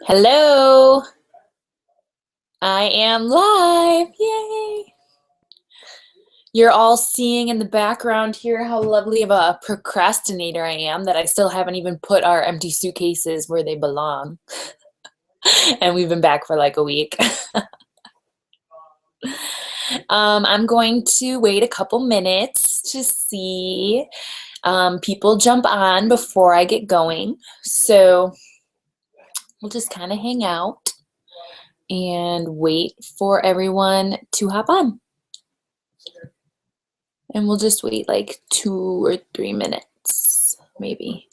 Hello, I am live. Yay! You're all seeing in the background here how lovely of a procrastinator I am that I still haven't even put our empty suitcases where they belong. And we've been back for like a week. I'm going to wait a couple minutes to see people jump on before I get going. So we'll just kind of hang out and wait for everyone to hop on. And we'll just wait like 2 or 3 minutes, maybe.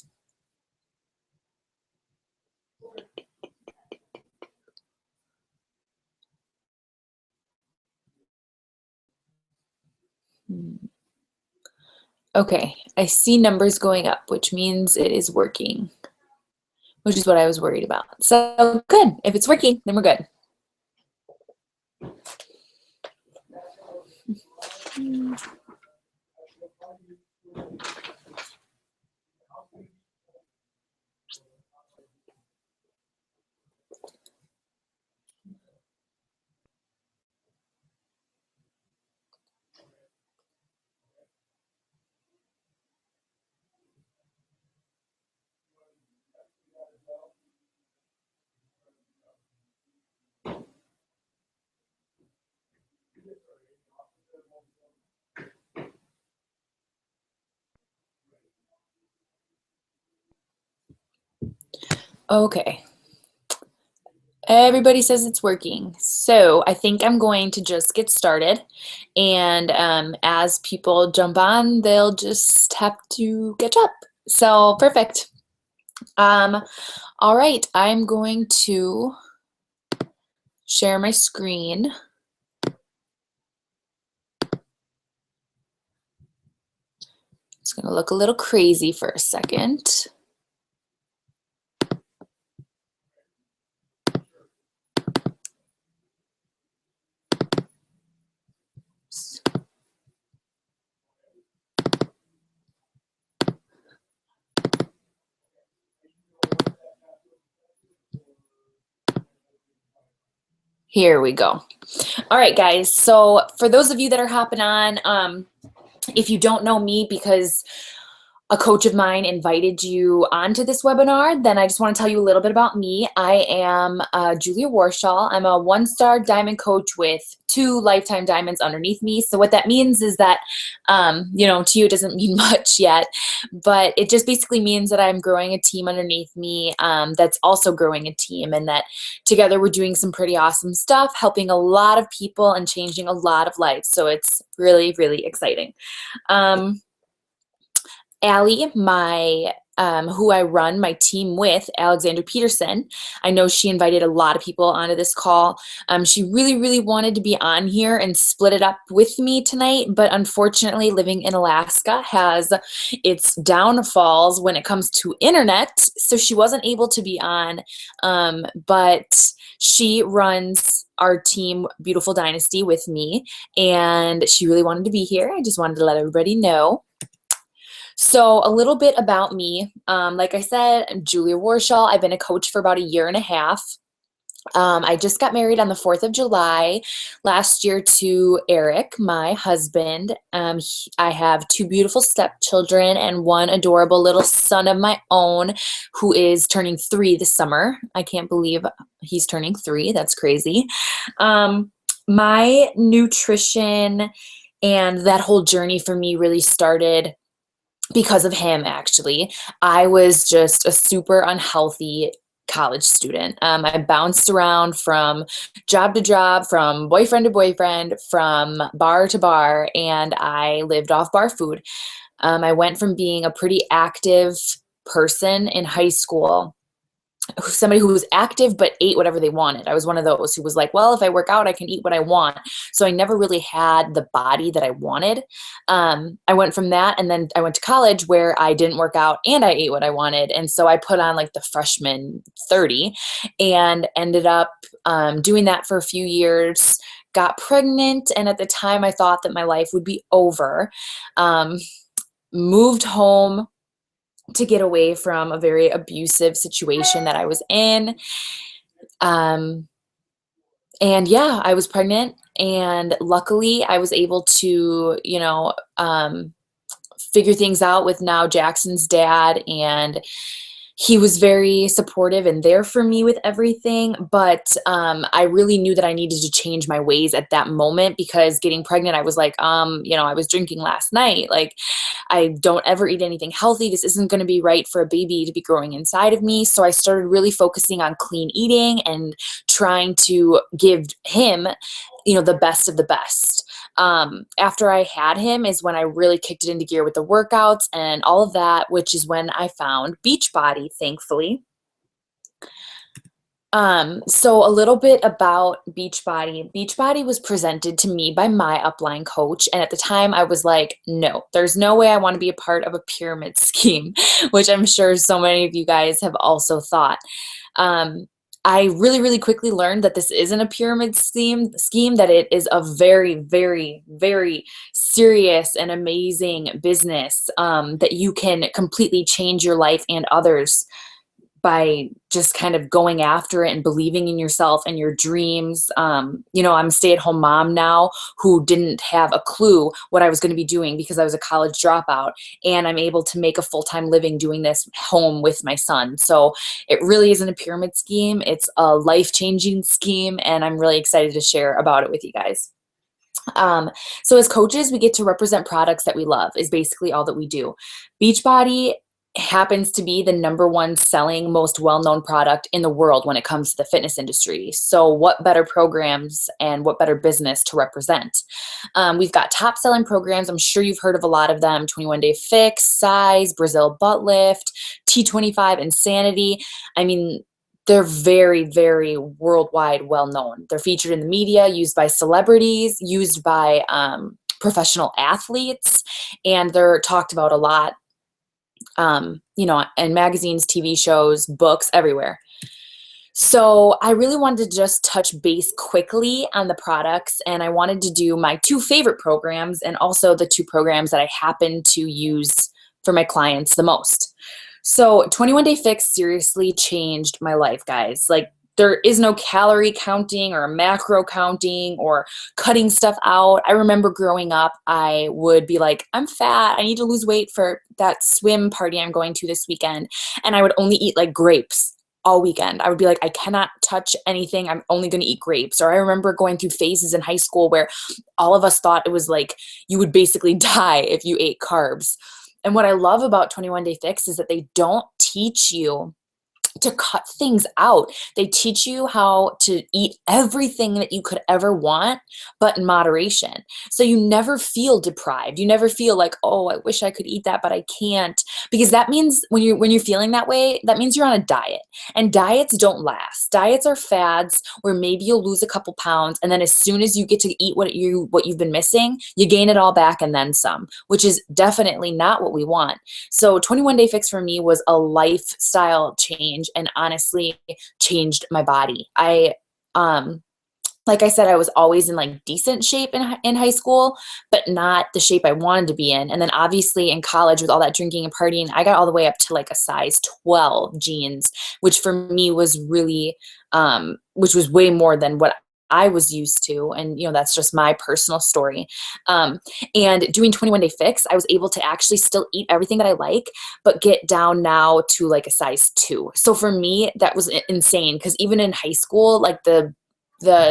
Okay, I see numbers going up, which means it is working, which is what I was worried about. So good. If it's working, then we're good. Okay. Everybody says it's working. So I think I'm going to just get started. And as people jump on, they'll just have to catch up. So perfect. All right, I'm going to share my screen. It's going to look a little crazy for a second. Here we go. All right, guys. So for those of you that are hopping on, if you don't know me because a coach of mine invited you onto this webinar, then I just want to tell you a little bit about me. I am Julia Warchol. I'm a one-star diamond coach with 2 lifetime diamonds underneath me. So what that means is that, to you it doesn't mean much yet, but it just basically means that I'm growing a team underneath me that's also growing a team, and that together we're doing some pretty awesome stuff, helping a lot of people and changing a lot of lives. So it's really, really exciting. Allie, who I run my team with, Alexandra Peterson, I know she invited a lot of people onto this call. She really, really wanted to be on here and split it up with me tonight, but unfortunately, living in Alaska has its downfalls when it comes to internet, so she wasn't able to be on, but she runs our team, Beautiful Dynasty, with me, and she really wanted to be here. I just wanted to let everybody know. So a little bit about me. Like I said, I'm Julia Warchol. I've been a coach for about 1.5 years. I just got married on the 4th of July last year to Eric, my husband. I have 2 beautiful stepchildren and 1 adorable little son of my own who is turning 3 this summer. I can't believe he's turning 3. That's crazy. My nutrition and that whole journey for me really started because of him, actually. I was just a super unhealthy college student. I bounced around from job to job, from boyfriend to boyfriend, from bar to bar, and I lived off bar food. I went from being a pretty active person in high school, somebody who was active but ate whatever they wanted. I was one of those who was like, well, if I work out, I can eat what I want. So I never really had the body that I wanted. I went from that, and then I went to college where I didn't work out and I ate what I wanted. And so I put on like the freshman 30 and ended up doing that for a few years, got pregnant, and at the time I thought that my life would be over. Moved home to get away from a very abusive situation that I was in. Um, and yeah, I was pregnant, and luckily I was able to, figure things out with now Jackson's dad, and he was very supportive and there for me with everything. But I really knew that I needed to change my ways at that moment, because getting pregnant, I was like, I was drinking last night. Like, I don't ever eat anything healthy. This isn't going to be right for a baby to be growing inside of me. So I started really focusing on clean eating and trying to give him, the best of the best. After I had him is when I really kicked it into gear with the workouts and all of that, which is when I found Beachbody, thankfully. So a little bit about Beachbody. Beachbody was presented to me by my upline coach. And at the time I was like, no, there's no way I want to be a part of a pyramid scheme, which I'm sure so many of you guys have also thought. I really, really quickly learned that this isn't a pyramid scheme, that it is a very, very, very serious and amazing business, that you can completely change your life and others by just kind of going after it and believing in yourself and your dreams. I'm a stay-at-home mom now who didn't have a clue what I was going to be doing because I was a college dropout, and I'm able to make a full-time living doing this home with my son. So it really isn't a pyramid scheme. It's a life-changing scheme, and I'm really excited to share about it with you guys. So as coaches, we get to represent products that we love, is basically all that we do. Beachbody happens to be the #1 selling, most well-known product in the world when it comes to the fitness industry. So what better programs and what better business to represent? We've got top selling programs. I'm sure you've heard of a lot of them: 21 Day Fix, Size, Brazil Butt Lift, T25, Insanity. I mean, they're very, very worldwide well known. They're featured in the media, used by celebrities, used by professional athletes, and they're talked about a lot, in magazines, TV shows, books, everywhere. So I really wanted to just touch base quickly on the products, and I wanted to do my 2 favorite programs and also the 2 programs that I happen to use for my clients the most. So 21 Day Fix seriously changed my life, guys. Like, there is no calorie counting or macro counting or cutting stuff out. I remember growing up, I would be like, I'm fat, I need to lose weight for that swim party I'm going to this weekend. And I would only eat like grapes all weekend. I would be like, I cannot touch anything. I'm only going to eat grapes. Or I remember going through phases in high school where all of us thought it was like you would basically die if you ate carbs. And what I love about 21 Day Fix is that they don't teach you to cut things out. They teach you how to eat everything that you could ever want, but in moderation. So you never feel deprived. You never feel like, oh, I wish I could eat that, but I can't. Because that means when you're feeling that way, that means you're on a diet. And diets don't last. Diets are fads where maybe you'll lose a couple pounds, and then as soon as you get to eat what you've been missing, you gain it all back and then some, which is definitely not what we want. So 21 Day Fix for me was a lifestyle change, and honestly changed my body. Like I said, I was always in like decent shape in high school, but not the shape I wanted to be in. And then obviously in college with all that drinking and partying, I got all the way up to like a size 12 jeans, which for me was really, which was way more than what I was used to. And, that's just my personal story. And doing 21 Day Fix, I was able to actually still eat everything that I like, but get down now to like a size 2. So for me, that was insane, because even in high school, like the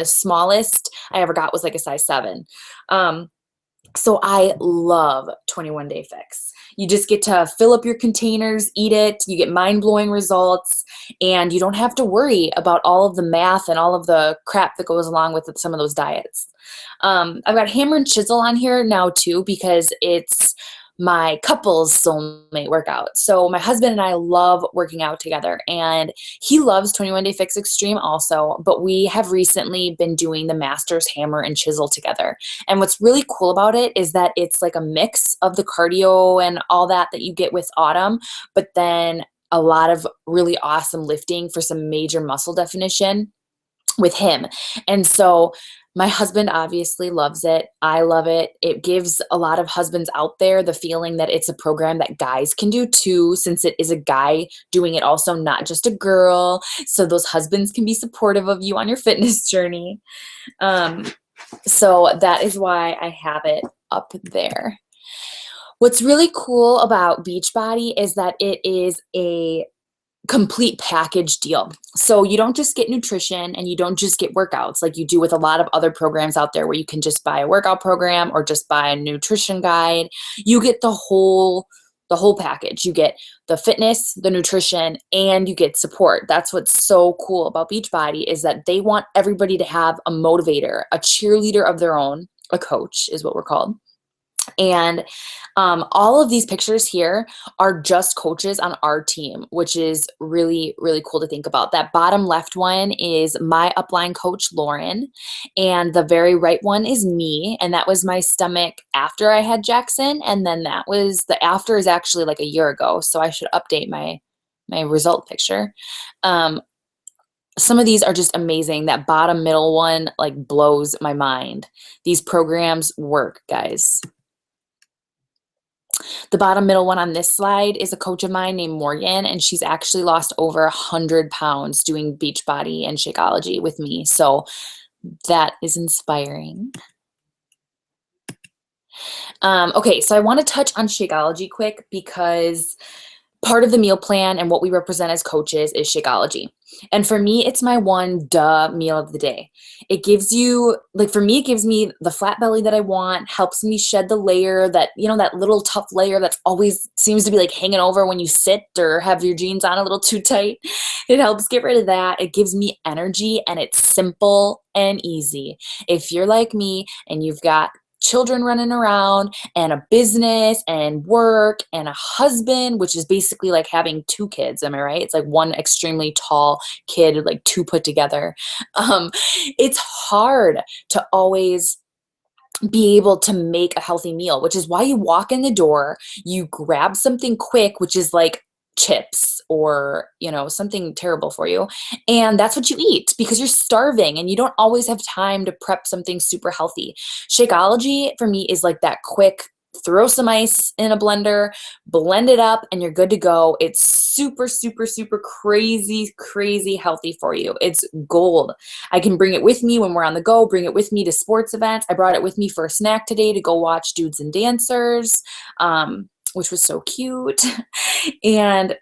smallest I ever got was like a size 7. So I love 21 Day Fix. You just get to fill up your containers, eat it, you get mind-blowing results, and you don't have to worry about all of the math and all of the crap that goes along with some of those diets. I've got Hammer and Chisel on here now too, because it's my couple's soulmate workout. So my husband and I love working out together, and he loves 21 Day Fix Extreme also, but we have recently been doing the Masters Hammer and Chisel together. And what's really cool about it is that it's like a mix of the cardio and all that you get with Autumn, but then a lot of really awesome lifting for some major muscle definition. with him. And so my husband obviously loves it. I love it. It gives a lot of husbands out there the feeling that it's a program that guys can do too, since it is a guy doing it also, not just a girl. So those husbands can be supportive of you on your fitness journey. So that is why I have it up there. What's really cool about Beachbody is that it is a complete package deal. So you don't just get nutrition and you don't just get workouts like you do with a lot of other programs out there where you can just buy a workout program or just buy a nutrition guide. You get the whole package. You get the fitness, the nutrition, and you get support. That's what's so cool about Beachbody, is that they want everybody to have a motivator, a cheerleader of their own. A coach is what we're called. And all of these pictures here are just coaches on our team, which is really, really cool to think about. That bottom left one is my upline coach, Lauren, and the very right one is me, and that was my stomach after I had Jackson, and then that was, the after is actually like a year ago, so I should update my result picture. Some of these are just amazing. That bottom middle one like blows my mind. These programs work, guys. The bottom middle one on this slide is a coach of mine named Morgan, and she's actually lost over 100 pounds doing Beachbody and Shakeology with me. So that is inspiring. Okay, so I want to touch on Shakeology quick, because part of the meal plan and what we represent as coaches is Shakeology. And for me, it's my one meal of the day. It gives you, like for me, it gives me the flat belly that I want, helps me shed the layer that, you know, that little tough layer that's always seems to be like hanging over when you sit or have your jeans on a little too tight. It helps get rid of that. It gives me energy, and it's simple and easy. If you're like me and you've got children running around and a business and work and a husband, which is basically like having two kids. Am I right? It's like one extremely tall kid, like two put together. It's hard to always be able to make a healthy meal, which is why you walk in the door, you grab something quick, which is like chips or, you know, something terrible for you. And that's what you eat because you're starving and you don't always have time to prep something super healthy. Shakeology for me is like that quick, throw some ice in a blender, blend it up, and you're good to go. It's super, super, super crazy, crazy healthy for you. It's gold. I can bring it with me when we're on the go, bring it with me to sports events. I brought it with me for a snack today to go watch Dudes and Dancers, which was so cute. And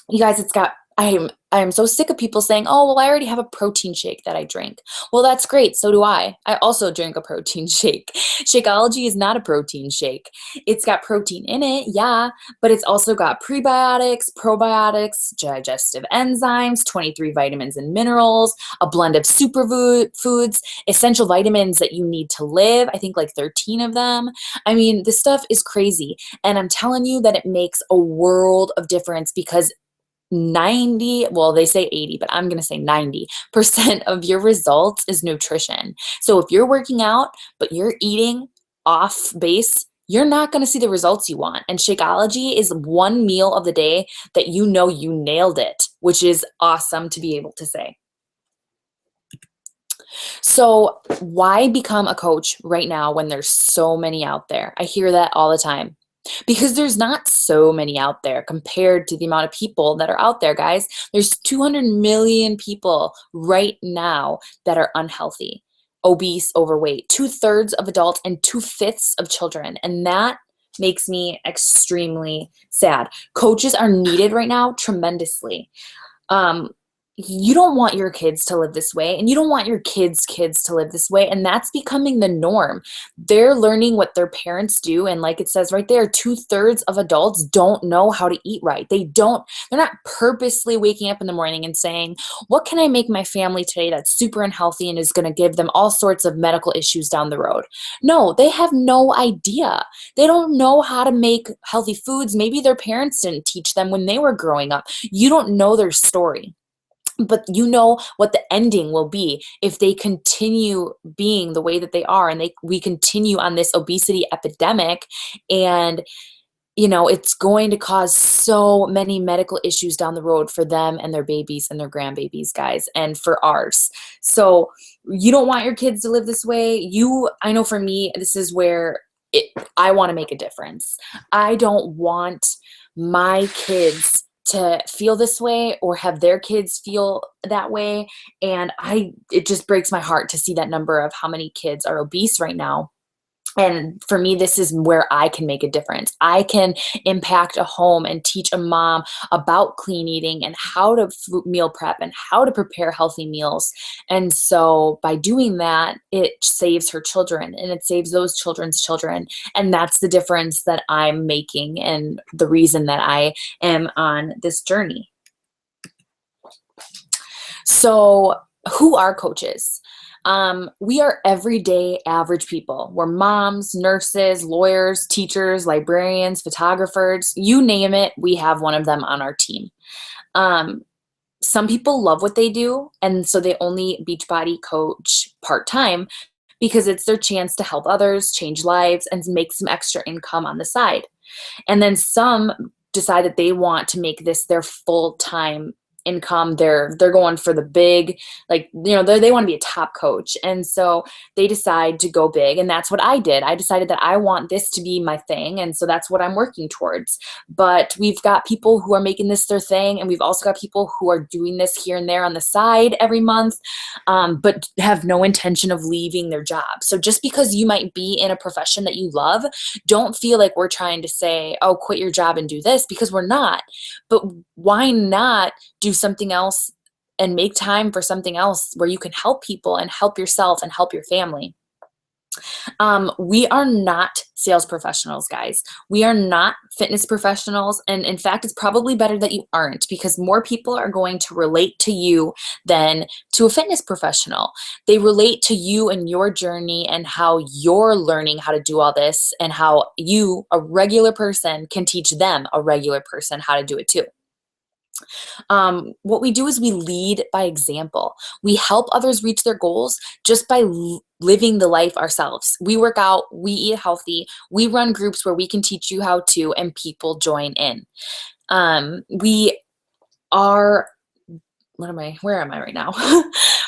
you guys, it's got, I am so sick of people saying, oh, well, I already have a protein shake that I drink. Well, that's great. So do I. I also drink a protein shake. Shakeology is not a protein shake. It's got protein in it, yeah, but it's also got prebiotics, probiotics, digestive enzymes, 23 vitamins and minerals, a blend of superfoods, essential vitamins that you need to live. I think like 13 of them. I mean, this stuff is crazy. And I'm telling you that it makes a world of difference because 90, well, they say 80, but I'm going to say 90% of your results is nutrition. So if you're working out, but you're eating off base, you're not going to see the results you want. And Shakeology is one meal of the day that you know you nailed it, which is awesome to be able to say. So why become a coach right now when there's so many out there? I hear that all the time. Because there's not so many out there compared to the amount of people that are out there, guys. There's 200 million people right now that are unhealthy, obese, overweight, 2/3 of adults and 2/5 of children. And that makes me extremely sad. Coaches are needed right now tremendously. You don't want your kids to live this way, and you don't want your kids' kids to live this way, and that's becoming the norm. They're learning what their parents do, and like it says right there, 2/3 of adults don't know how to eat right. They're not purposely waking up in the morning and saying, what can I make my family today that's super unhealthy and is going to give them all sorts of medical issues down the road? No, they have no idea. They don't know how to make healthy foods. Maybe their parents didn't teach them when they were growing up. You don't know their story. But you know what the ending will be if they continue being the way that they are and we continue on this obesity epidemic. And it's going to cause so many medical issues down the road for them and their babies and their grandbabies, guys, and for ours. So you don't want your kids to live this way. I know for me, this is where I want to make a difference. I don't want my kids to feel this way or have their kids feel that way. And it just breaks my heart to see that number of how many kids are obese right now. And for me, this is where I can make a difference. I can impact a home and teach a mom about clean eating and how to meal prep and how to prepare healthy meals. And so by doing that, it saves her children and it saves those children's children. And that's the difference that I'm making and the reason that I am on this journey. So who are coaches? We are everyday average people. We're moms, nurses, lawyers, teachers, librarians, photographers, you name it, we have one of them on our team. Some people love what they do, and so they only Beachbody coach part-time because it's their chance to help others, change lives, and make some extra income on the side. And then some decide that they want to make this their full-time income. They're going for the big, they want to be a top coach. And so they decide to go big. And that's what I did. I decided that I want this to be my thing. And so that's what I'm working towards. But we've got people who are making this their thing. And we've also got people who are doing this here and there on the side every month, but have no intention of leaving their job. So just because you might be in a profession that you love, don't feel like we're trying to say, oh, quit your job and do this, because we're not. But why not do something else and make time for something else where you can help people and help yourself and help your family? We are not sales professionals, guys. We are not fitness professionals. And in fact, it's probably better that you aren't, because more people are going to relate to you than to a fitness professional. They relate to you and your journey and how you're learning how to do all this and how you, a regular person, can teach them, a regular person, how to do it too. What we do is we lead by example. We help others reach their goals just by living the life ourselves. We work out, we eat healthy, we run groups where we can teach you how to, and people join in. We are, where am I right now?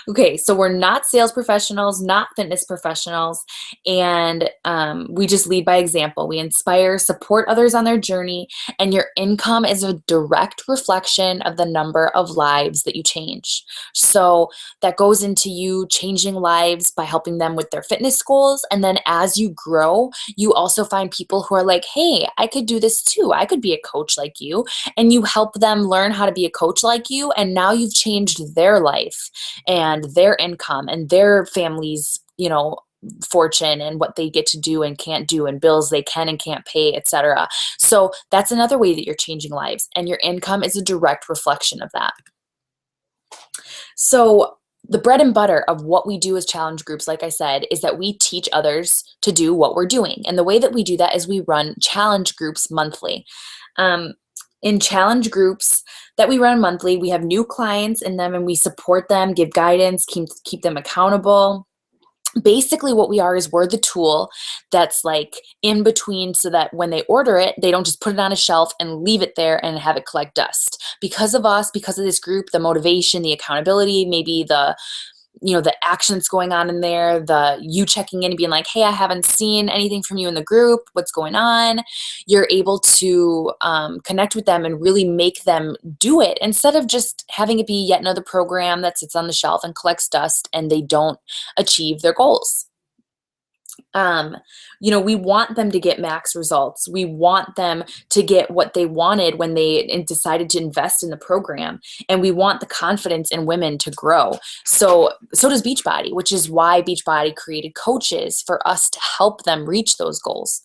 Okay, so we're not sales professionals, not fitness professionals, and we just lead by example. We inspire, support others on their journey, and your income is a direct reflection of the number of lives that you change. So that goes into you changing lives by helping them with their fitness goals, and then as you grow, you also find people who are like, hey, I could do this too. I could be a coach like you, and you help them learn how to be a coach like you, and now you've changed their life and their income and their family's, fortune and what they get to do and can't do and bills they can and can't pay, etc. So that's another way that you're changing lives, and your income is a direct reflection of that. So the bread and butter of what we do as challenge groups, like I said, is that we teach others to do what we're doing. And the way that we do that is we run challenge groups monthly. In challenge groups that we run monthly, we have new clients in them and we support them, give guidance, keep them accountable. Basically what we are is we're the tool that's like in between, so that when they order it, they don't just put it on a shelf and leave it there and have it collect dust. Because of us, because of this group, the motivation, the accountability, maybe the action that's going on in there, you checking in and being like, hey, I haven't seen anything from you in the group. What's going on? You're able to connect with them and really make them do it, instead of just having it be yet another program that sits on the shelf and collects dust and they don't achieve their goals. We want them to get max results. We want them to get what they wanted when they decided to invest in the program. And we want the confidence in women to grow. So does Beachbody, which is why Beachbody created coaches for us to help them reach those goals.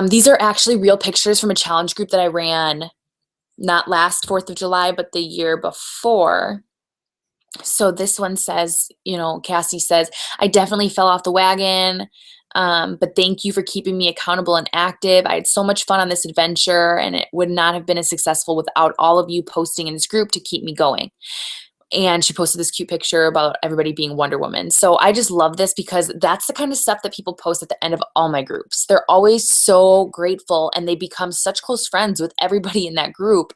These are actually real pictures from a challenge group that I ran, not last 4th of July, but the year before. So this one says, Cassie says, I definitely fell off the wagon, but thank you for keeping me accountable and active. I had so much fun on this adventure, and it would not have been as successful without all of you posting in this group to keep me going. and she posted this cute picture about everybody being Wonder Woman. So I just love this because that's the kind of stuff that people post at the end of all my groups. They're always so grateful, and they become such close friends with everybody in that group.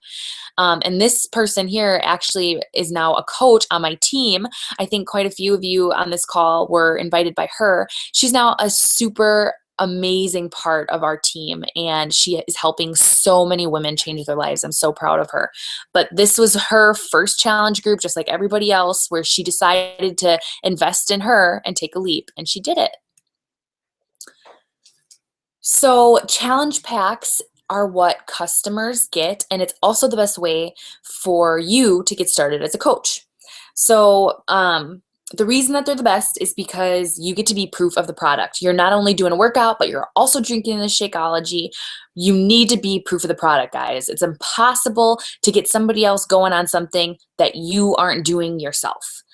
And this person here actually is now a coach on my team. I think quite a few of you on this call were invited by her. She's now a super amazing part of our team, and she is helping so many women change their lives. I'm so proud of her. But this was her first challenge group, just like everybody else, where she decided to invest in her and take a leap, and she did it. So challenge packs are what customers get, and it's also the best way for you to get started as a coach. So the reason that they're the best is because you get to be proof of the product. You're not only doing a workout, but you're also drinking the Shakeology. You need to be proof of the product, guys. It's impossible to get somebody else going on something that you aren't doing yourself.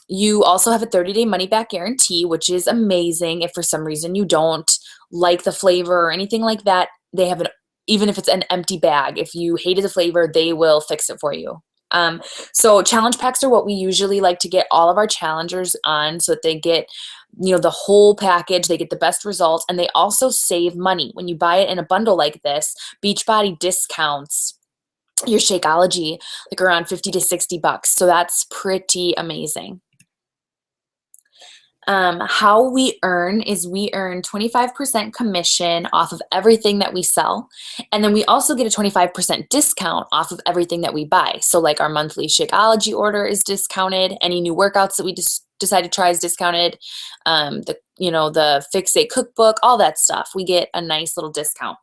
You also have a 30-day money-back guarantee, which is amazing. If for some reason you don't like the flavor or anything like that, they have even if it's an empty bag, if you hated the flavor, they will fix it for you. So challenge packs are what we usually like to get all of our challengers on, so that they get, the whole package, they get the best results, and they also save money. When you buy it in a bundle like this, Beachbody discounts your Shakeology like around $50 to $60. So that's pretty amazing. How we earn is we earn 25% commission off of everything that we sell. And then we also get a 25% discount off of everything that we buy. So like our monthly Shakeology order is discounted. Any new workouts that we decide to try is discounted. The Fix It cookbook, all that stuff, we get a nice little discount.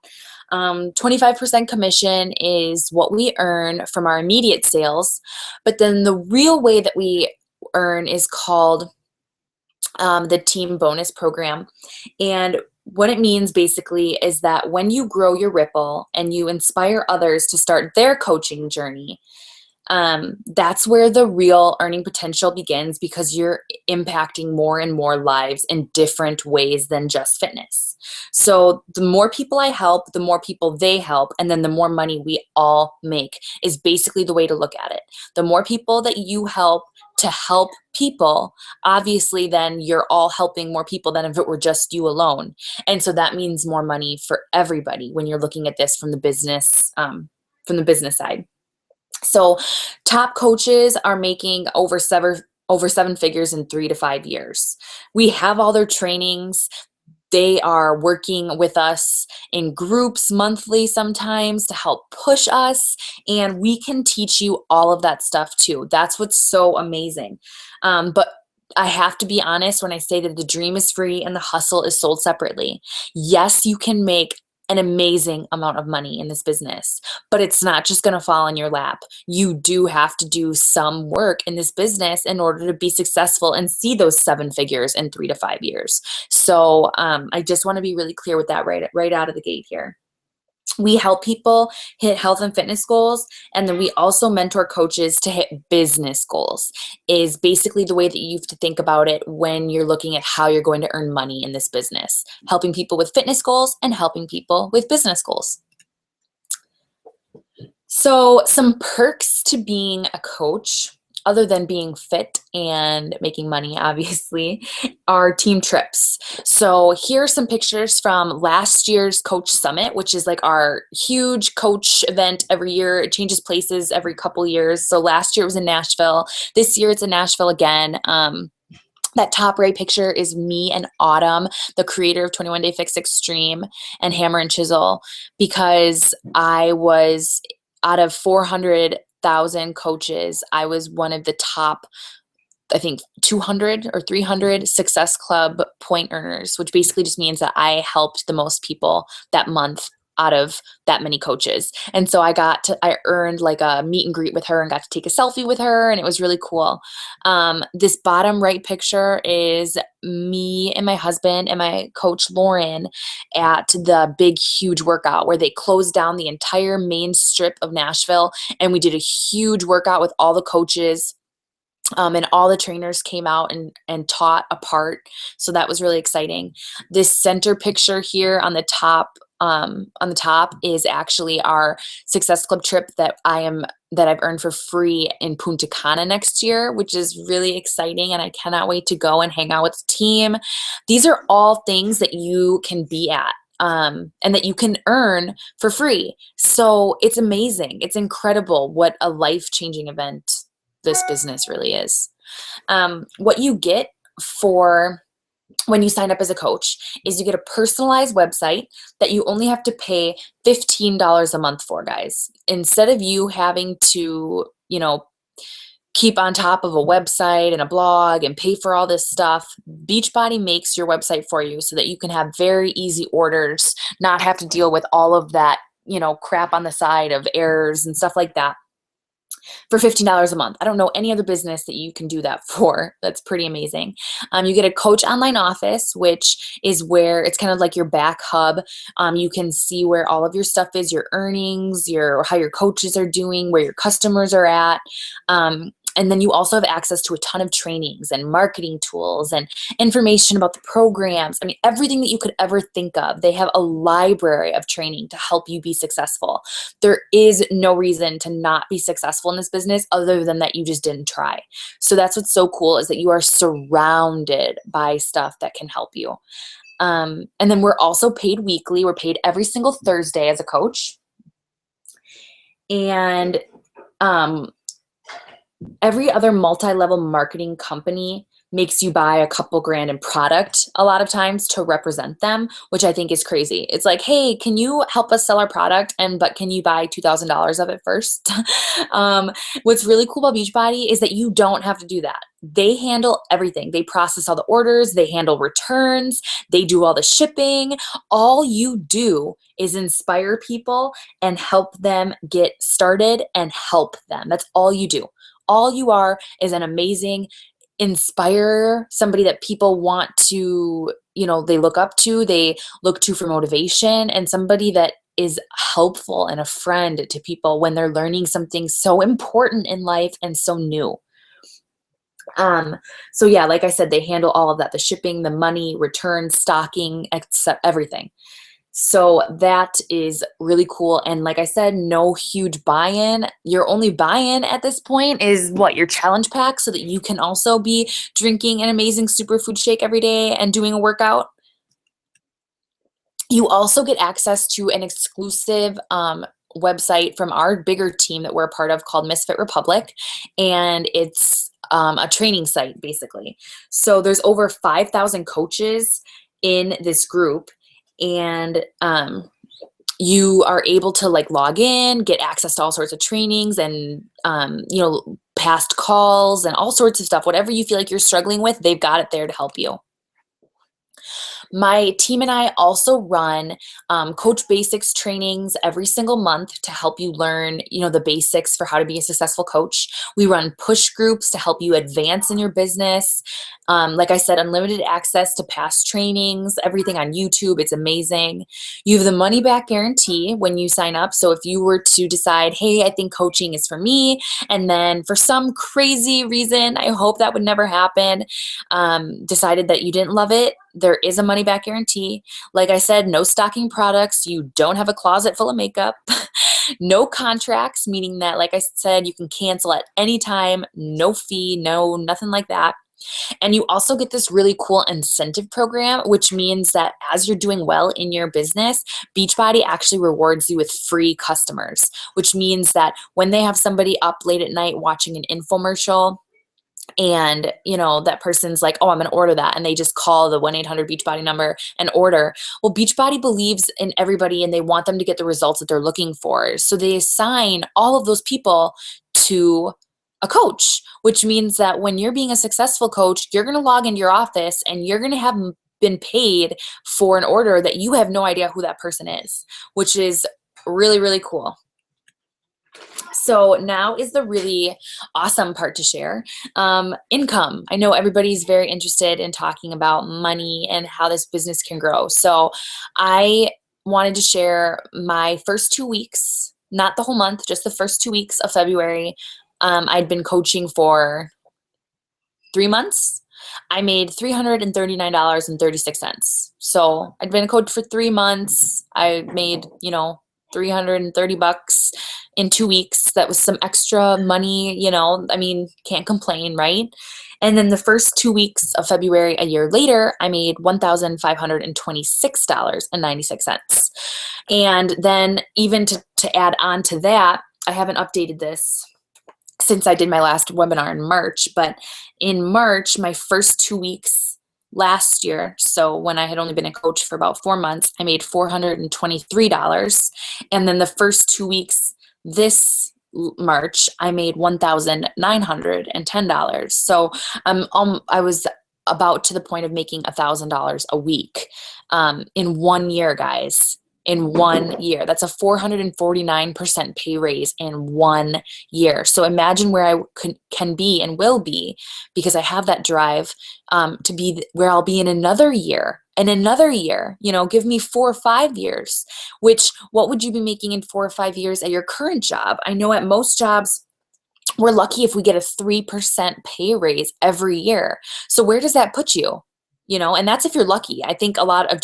25% commission is what we earn from our immediate sales. But then the real way that we earn is called the team bonus program. And what it means basically is that when you grow your Ripple and you inspire others to start their coaching journey, that's where the real earning potential begins, because you're impacting more and more lives in different ways than just fitness. So the more people I help, the more people they help, and then the more money we all make is basically the way to look at it. The more people that you help to help people, obviously then you're all helping more people than if it were just you alone. And so that means more money for everybody when you're looking at this from the business side. So top coaches are making over seven figures in 3 to 5 years. We have all their trainings. They are working with us in groups monthly sometimes to help push us, and we can teach you all of that stuff too. That's what's so amazing. But I have to be honest when I say that the dream is free and the hustle is sold separately. Yes, you can make an amazing amount of money in this business, but it's not just going to fall in your lap. You do have to do some work in this business in order to be successful and see those 7 figures in 3 to 5 years. So I just want to be really clear with that right out of the gate here. We help people hit health and fitness goals, and then we also mentor coaches to hit business goals, is basically the way that you have to think about it when you're looking at how you're going to earn money in this business, helping people with fitness goals and helping people with business goals. So some perks to being a coach, other than being fit and making money, obviously, are team trips. So here are some pictures from last year's Coach Summit, which is like our huge coach event every year. It changes places every couple years. So last year it was in Nashville. This year it's in Nashville again. That top right picture is me and Autumn, the creator of 21 Day Fix Extreme and Hammer and Chisel, because I was out of 400,000 coaches, I was one of the top, I think 200 or 300 Success Club point earners, which basically just means that I helped the most people that month out of that many coaches. And so I earned like a meet and greet with her and got to take a selfie with her, and it was really cool. This bottom right picture is me and my husband and my coach Lauren at the big, huge workout where they closed down the entire main strip of Nashville, and we did a huge workout with all the coaches. And all the trainers came out and taught a part. So that was really exciting. This center picture here on the top is actually our Success Club trip that I am that I've earned for free in Punta Cana next year, which is really exciting. And I cannot wait to go and hang out with the team. These are all things that you can be at. And that you can earn for free. So it's amazing. It's incredible what a life-changing event this business really is. What you get for when you sign up as a coach is you get a personalized website that you only have to pay $15 a month for, guys. Instead of you having to, keep on top of a website and a blog and pay for all this stuff, Beachbody makes your website for you so that you can have very easy orders, not have to deal with all of that, crap on the side of errors and stuff like that for $15 a month. I don't know any other business that you can do that for. That's pretty amazing. You get a coach online office, which is where it's kind of like your back hub. You can see where all of your stuff is, your earnings, how your coaches are doing, where your customers are at. And then you also have access to a ton of trainings and marketing tools and information about the programs. I mean, everything that you could ever think of. They have a library of training to help you be successful. There is no reason to not be successful in this business other than that you just didn't try. So that's what's so cool, is that you are surrounded by stuff that can help you. And then we're also paid weekly. We're paid every single Thursday as a coach. And every other multi-level marketing company makes you buy a couple grand in product a lot of times to represent them, which I think is crazy. It's like, hey, can you help us sell our product? But can you buy $2,000 of it first? What's really cool about Beachbody is that you don't have to do that. They handle everything. They process all the orders. They handle returns. They do all the shipping. All you do is inspire people and help them get started and help them. That's all you do. All you are is an amazing inspirer, somebody that people want to, they look up to, they look to for motivation, and somebody that is helpful and a friend to people when they're learning something so important in life and so new. So yeah, like I said, they handle all of that, the shipping, the money, return, stocking, everything. So that is really cool. And like I said, no huge buy-in. Your only buy-in at this point is your challenge pack, so that you can also be drinking an amazing superfood shake every day and doing a workout. You also get access to an exclusive website from our bigger team that we're a part of called Misfit Republic. And it's a training site, basically. So there's over 5,000 coaches in this group. And you are able to log in, get access to all sorts of trainings and, past calls and all sorts of stuff. Whatever you feel like you're struggling with, they've got it there to help you. My team and I also run Coach Basics trainings every single month to help you learn, the basics for how to be a successful coach. We run push groups to help you advance in your business. Like I said, unlimited access to past trainings, everything on YouTube. It's amazing. You have the money back guarantee when you sign up. So if you were to decide, hey, I think coaching is for me, and then for some crazy reason, I hope that would never happen, decided that you didn't love it, there is a money back guarantee. Like I said, no stocking products. You don't have a closet full of makeup. No contracts, meaning that, like I said, you can cancel at any time, no fee, nothing like that. And you also get this really cool incentive program, which means that as you're doing well in your business, Beachbody actually rewards you with free customers, which means that when they have somebody up late at night watching an infomercial, and that person's like, oh, I'm going to order that, and they just call the 1-800-BEACHBODY number and order. Well, Beachbody believes in everybody, and they want them to get the results that they're looking for. So they assign all of those people to a coach, which means that when you're being a successful coach, you're going to log into your office and you're going to have been paid for an order that you have no idea who that person is, which is really, really cool. So now is the really awesome part to share. Income. I know everybody's very interested in talking about money and how this business can grow. So I wanted to share my first 2 weeks, not the whole month, just the first 2 weeks of February. I'd been coaching for 3 months. I made $339.36. So I'd been a coach for 3 months. I made, $330 in 2 weeks. That was some extra money, I mean, can't complain, right? And then the first 2 weeks of February a year later, I made $1,526.96. And then even to add on to that, I haven't updated this since I did my last webinar in March, but in March, my first 2 weeks last year, so when I had only been a coach for about 4 months, I made $423. And then the first 2 weeks this March, I made $1,910. So I was about to the point of making $1,000 a week in 1 year, guys. In 1 year. That's a 449% pay raise in 1 year. So imagine where I can be and will be, because I have that drive to be where I'll be in another year. And another year, give me 4 or 5 years, which what would you be making in 4 or 5 years at your current job? I know at most jobs, we're lucky if we get a 3% pay raise every year. So where does that put you? And that's if you're lucky. I think a lot of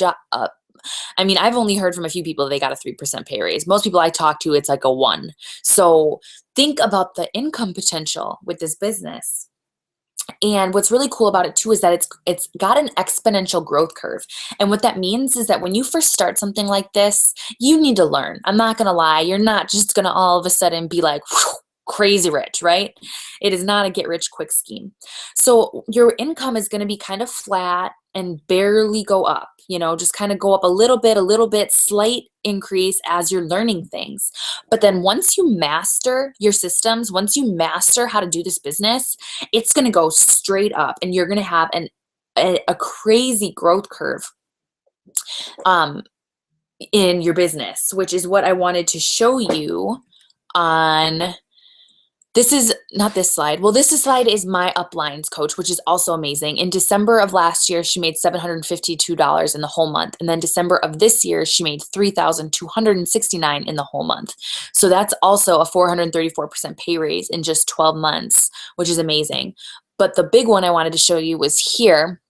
I've only heard from a few people that they got a 3% pay raise. Most people I talk to, it's like a 1. So think about the income potential with this business. And what's really cool about it too is that it's got an exponential growth curve. And what that means is that when you first start something like this, you need to learn. I'm not going to lie. You're not just going to all of a sudden be like, whew, crazy rich, right? It is not a get rich quick scheme. So your income is going to be kind of flat and barely go up, just kind of go up a little bit, slight increase as you're learning things. But then once you master your systems, once you master how to do this business, it's going to go straight up and you're going to have a crazy growth curve in your business, which is what I wanted to show you on. This is not this slide. Well, this slide is my uplines coach, which is also amazing. In December of last year, she made $752 in the whole month. And then December of this year, she made $3,269 in the whole month. So that's also a 434% pay raise in just 12 months, which is amazing. But the big one I wanted to show you was here.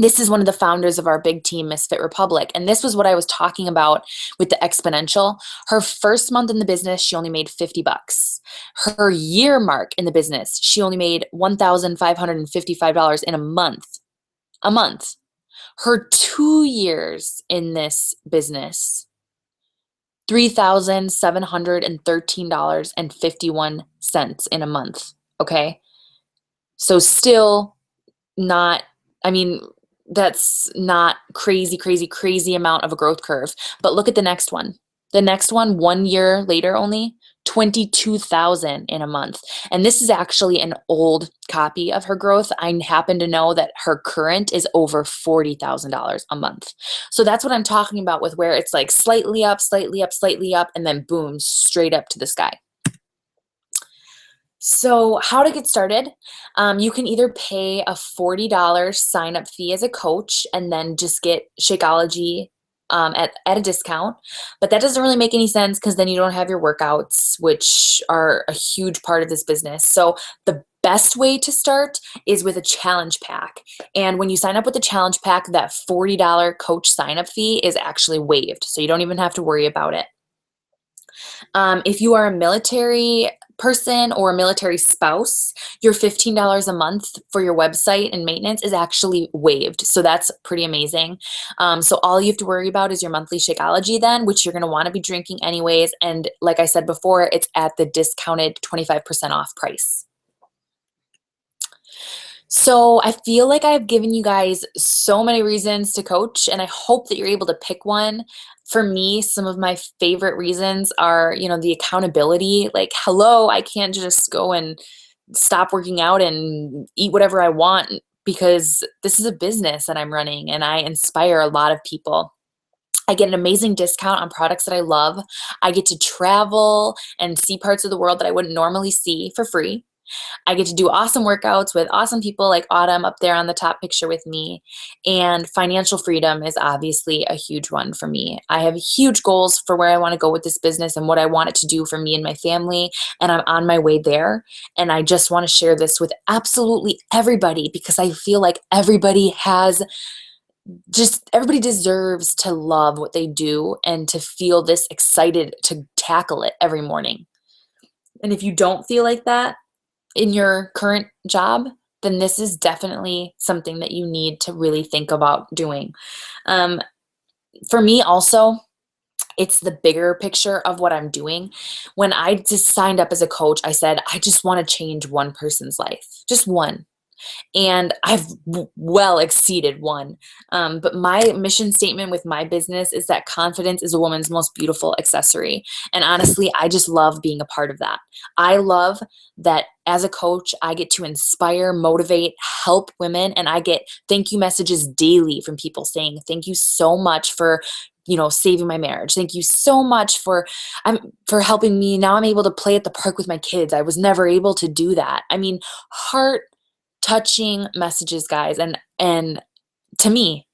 This is one of the founders of our big team, Misfit Republic. And this was what I was talking about with the exponential. Her first month in the business, she only made $50. Her year mark in the business, she only made $1,555 in a month. A month. Her 2 years in this business, $3,713.51 in a month. Okay. So still not, that's not crazy amount of a growth curve. But look at the next one. The next one, 1 year later only, $22,000 in a month. And this is actually an old copy of her growth. I happen to know that her current is over $40,000 a month. So that's what I'm talking about with where it's like slightly up, and then boom, straight up to the sky. So how to get started, you can either pay a $40 sign-up fee as a coach and then just get Shakeology at a discount. But that doesn't really make any sense because then you don't have your workouts, which are a huge part of this business. So the best way to start is with a challenge pack. And when you sign up with the challenge pack, that $40 coach sign-up fee is actually waived. So you don't even have to worry about it. If you are a military person or a military spouse, your $15 a month for your website and maintenance is actually waived. So that's pretty amazing. So all you have to worry about is your monthly Shakeology then, which you're going to want to be drinking anyways. And like I said before, it's at the discounted 25% off price. So I feel like I've given you guys so many reasons to coach, and I hope that you're able to pick one. For me, some of my favorite reasons are, the accountability. Like, hello, I can't just go and stop working out and eat whatever I want because this is a business that I'm running and I inspire a lot of people. I get an amazing discount on products that I love. I get to travel and see parts of the world that I wouldn't normally see for free. I get to do awesome workouts with awesome people like Autumn up there on the top picture with me. And financial freedom is obviously a huge one for me. I have huge goals for where I want to go with this business and what I want it to do for me and my family. And I'm on my way there. And I just want to share this with absolutely everybody because I feel like everybody has just everybody deserves to love what they do and to feel this excited to tackle it every morning. And if you don't feel like that in your current job, then this is definitely something that you need to really think about doing. For me also, it's the bigger picture of what I'm doing. When I just signed up as a coach, I said, I just want to change one person's life, just one. And I've well exceeded one. But my mission statement with my business is that confidence is a woman's most beautiful accessory. And honestly, I just love being a part of that. I love that as a coach, I get to inspire, motivate, help women, and I get thank you messages daily from people saying, thank you so much for saving my marriage. Thank you so much for helping me. Now I'm able to play at the park with my kids. I was never able to do that. I mean, heart touching messages, guys, and to me,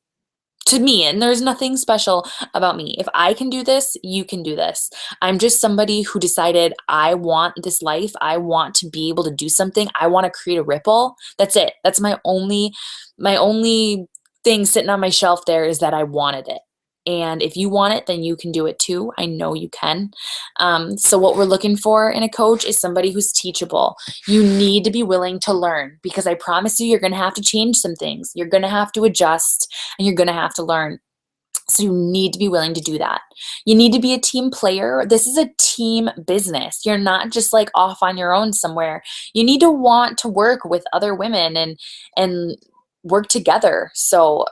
and there's nothing special about me. If I can do this, you can do this. I'm just somebody who decided I want this life. I want to be able to do something. I want to create a ripple. That's it. That's my only thing sitting on my shelf there, is that I wanted it. And if you want it, then you can do it too. I know you can. So what we're looking for in a coach is somebody who's teachable. You need to be willing to learn, because I promise you, you're going to have to change some things. You're going to have to adjust, and you're going to have to learn. So you need to be willing to do that. You need to be a team player. This is a team business. You're not just like off on your own somewhere. You need to want to work with other women and work together. So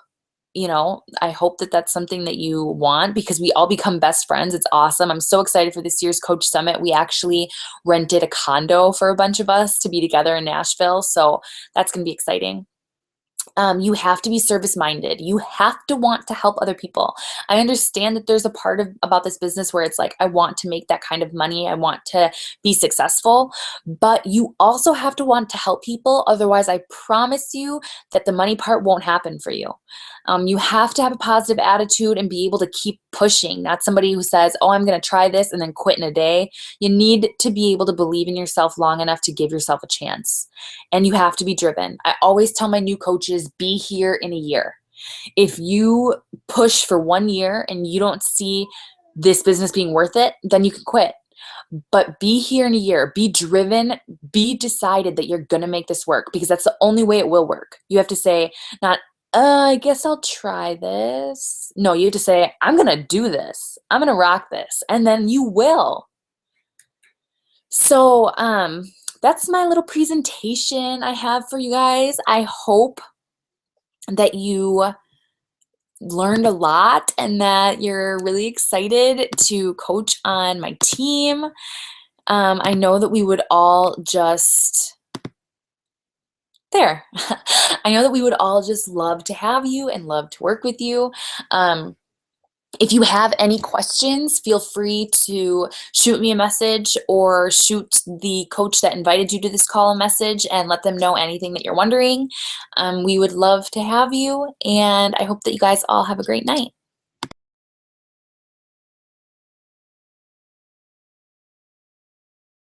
I hope that that's something that you want, because we all become best friends. It's awesome. I'm so excited for this year's Coach Summit. We actually rented a condo for a bunch of us to be together in Nashville. So that's going to be exciting. You have to be service-minded. You have to want to help other people. I understand that there's a part about this business where it's like, I want to make that kind of money. I want to be successful, but you also have to want to help people. Otherwise, I promise you that the money part won't happen for you. You have to have a positive attitude and be able to keep pushing. Not somebody who says, oh, I'm going to try this and then quit in a day. You need to be able to believe in yourself long enough to give yourself a chance. And you have to be driven. I always tell my new coaches, be here in a year. If you push for 1 year and you don't see this business being worth it, then you can quit. But be here in a year. Be driven. Be decided that you're going to make this work, because that's the only way it will work. You have to say, not, I guess I'll try this. No, you have to say, I'm going to do this. I'm going to rock this. And then you will. So that's my little presentation I have for you guys. I hope that you learned a lot and that you're really excited to coach on my team. I know that we would all just... There. I know that we would all just love to have you and love to work with you. If you have any questions, feel free to shoot me a message or shoot the coach that invited you to this call a message and let them know anything that you're wondering. We would love to have you, and I hope that you guys all have a great night.